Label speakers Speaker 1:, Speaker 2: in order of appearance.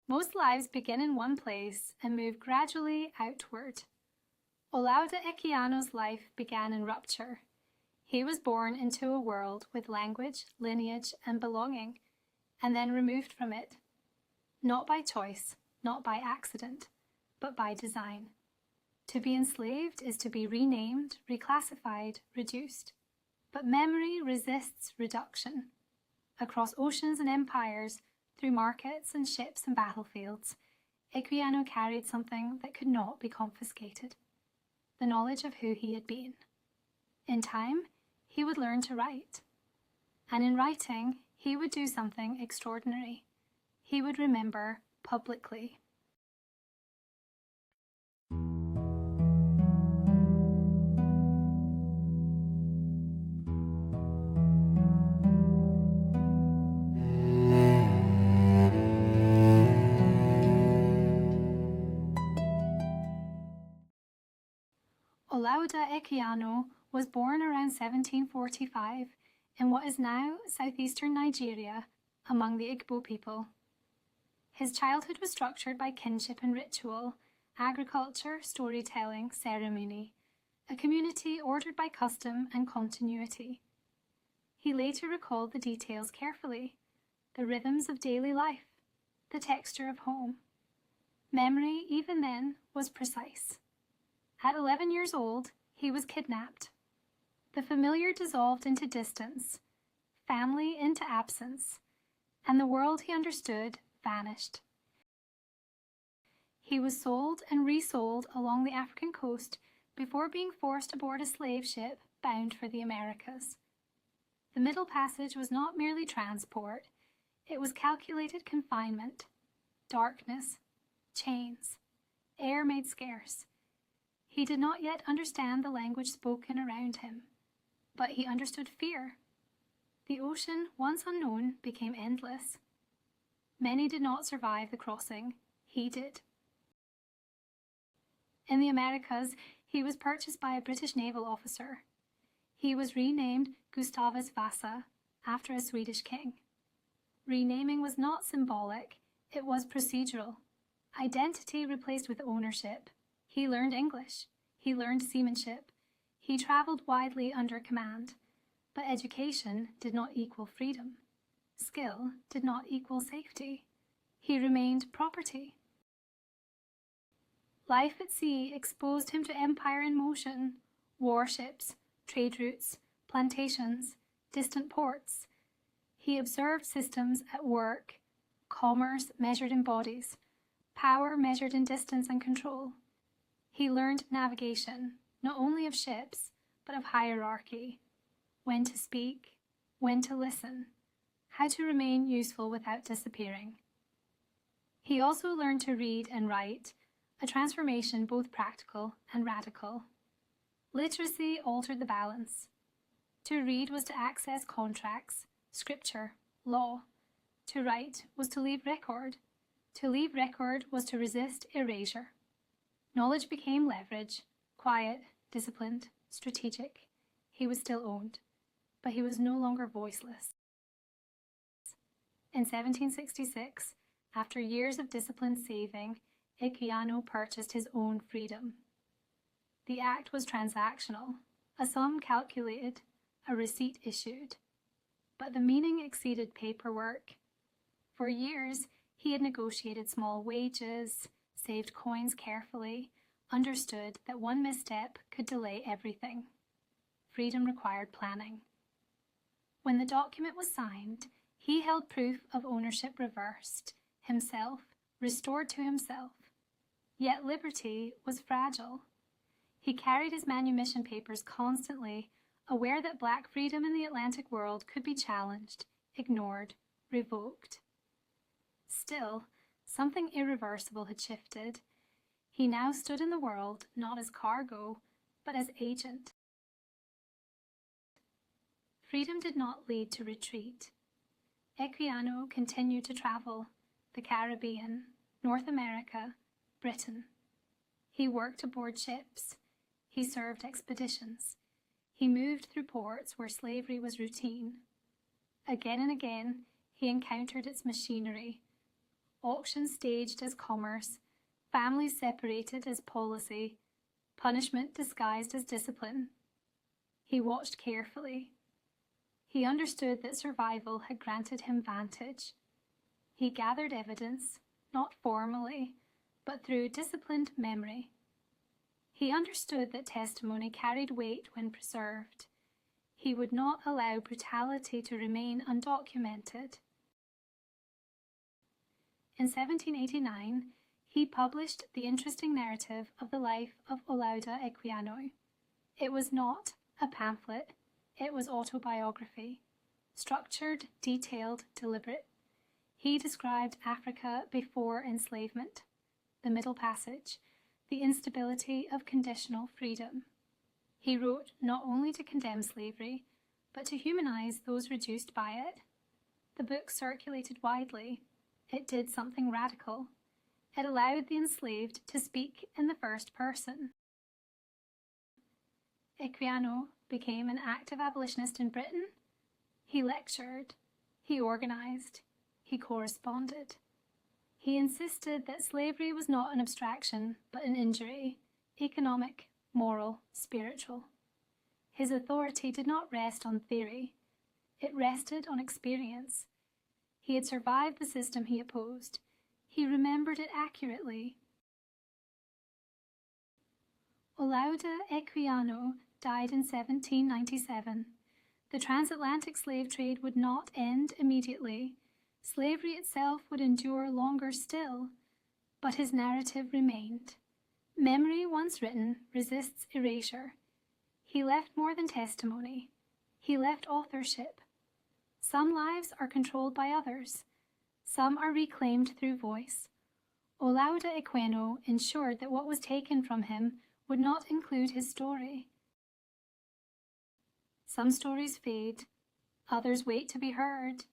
Speaker 1: Most lives begin in one place and move gradually outward. Olaudah Equiano's life began in rupture. He was born into a world with language, lineage, and belonging, and then removed from it. Not by choice, not by accident, but by design. To be enslaved is to be renamed, reclassified, reduced. But memory resists reduction. Across oceans and empires, through markets and ships and battlefields, Equiano carried something that could not be confiscated: the knowledge of who he had been. In time, he would learn to write. And in writing, he would do something extraordinary. He would remember publicly. Olaudah Equiano was born around 1745 in what is now southeastern Nigeria, among the Igbo people. His childhood was structured by kinship and ritual, agriculture, storytelling, ceremony, a community ordered by custom and continuity. He later recalled the details carefully, the rhythms of daily life, the texture of home. Memory, even then, was precise. At 11 years old, he was kidnapped. The familiar dissolved into distance, family into absence, and the world he understood vanished. He was sold and resold along the African coast before being forced aboard a slave ship bound for the Americas. The Middle Passage was not merely transport, it was calculated confinement, darkness, chains, air made scarce. He did not yet understand the language spoken around him, but he understood fear. The ocean, once unknown, became endless. Many did not survive the crossing. He did. In the Americas, he was purchased by a British naval officer. He was renamed Gustavus Vasa, after a Swedish king. Renaming was not symbolic, it was procedural. Identity replaced with ownership. He learned English. He learned seamanship. He travelled widely under command. But education did not equal freedom. Skill did not equal safety. He remained property. Life at sea exposed him to empire in motion, warships, trade routes, plantations, distant ports. He observed systems at work, commerce measured in bodies, power measured in distance and control. He learned navigation, not only of ships, but of hierarchy, when to speak, when to listen, how to remain useful without disappearing. He also learned to read and write, a transformation both practical and radical. Literacy altered the balance. To read was to access contracts, scripture, law. To write was to leave record. To leave record was to resist erasure. Knowledge became leverage, quiet, disciplined, strategic. He was still owned, but he was no longer voiceless. In 1766, after years of disciplined saving, Equiano purchased his own freedom. The act was transactional, a sum calculated, a receipt issued. But the meaning exceeded paperwork. For years, he had negotiated small wages, saved coins carefully, understood that one misstep could delay everything. Freedom required planning. When the document was signed, he held proof of ownership reversed, himself restored to himself. Yet liberty was fragile. He carried his manumission papers constantly, aware that black freedom in the Atlantic world could be challenged, ignored, revoked. Still, something irreversible had shifted. He now stood in the world not as cargo, but as agent. Freedom did not lead to retreat. Equiano continued to travel, the Caribbean, North America, Britain. He worked aboard ships. He served expeditions. He moved through ports where slavery was routine. Again and again, he encountered its machinery. auctions staged as commerce, families separated as policy, punishment disguised as discipline. He watched carefully. He understood that survival had granted him vantage. He gathered evidence, not formally, but through disciplined memory. He understood that testimony carried weight when preserved. He would not allow brutality to remain undocumented. In 1789, he published the interesting narrative of the life of Olaudah Equiano. It was not a pamphlet, it was autobiography, structured, detailed, deliberate. He described Africa before enslavement, the Middle Passage, the instability of conditional freedom. He wrote not only to condemn slavery, but to humanize those reduced by it. The book circulated widely. It did something radical. It allowed the enslaved to speak in the first person. Equiano became an active abolitionist in Britain. He lectured, he organized, he corresponded. He insisted that slavery was not an abstraction, but an injury, economic, moral, spiritual. His authority did not rest on theory. It rested on experience. He had survived the system he opposed. He remembered it accurately. Olaudah Equiano died in 1797. The transatlantic slave trade would not end immediately. Slavery itself would endure longer still, but his narrative remained. Memory once written resists erasure. He left more than testimony. He left authorship. Some lives are controlled by others. Some are reclaimed through voice. Olaudah Equiano ensured that what was taken from him would not include his story. Some stories fade, others wait to be heard.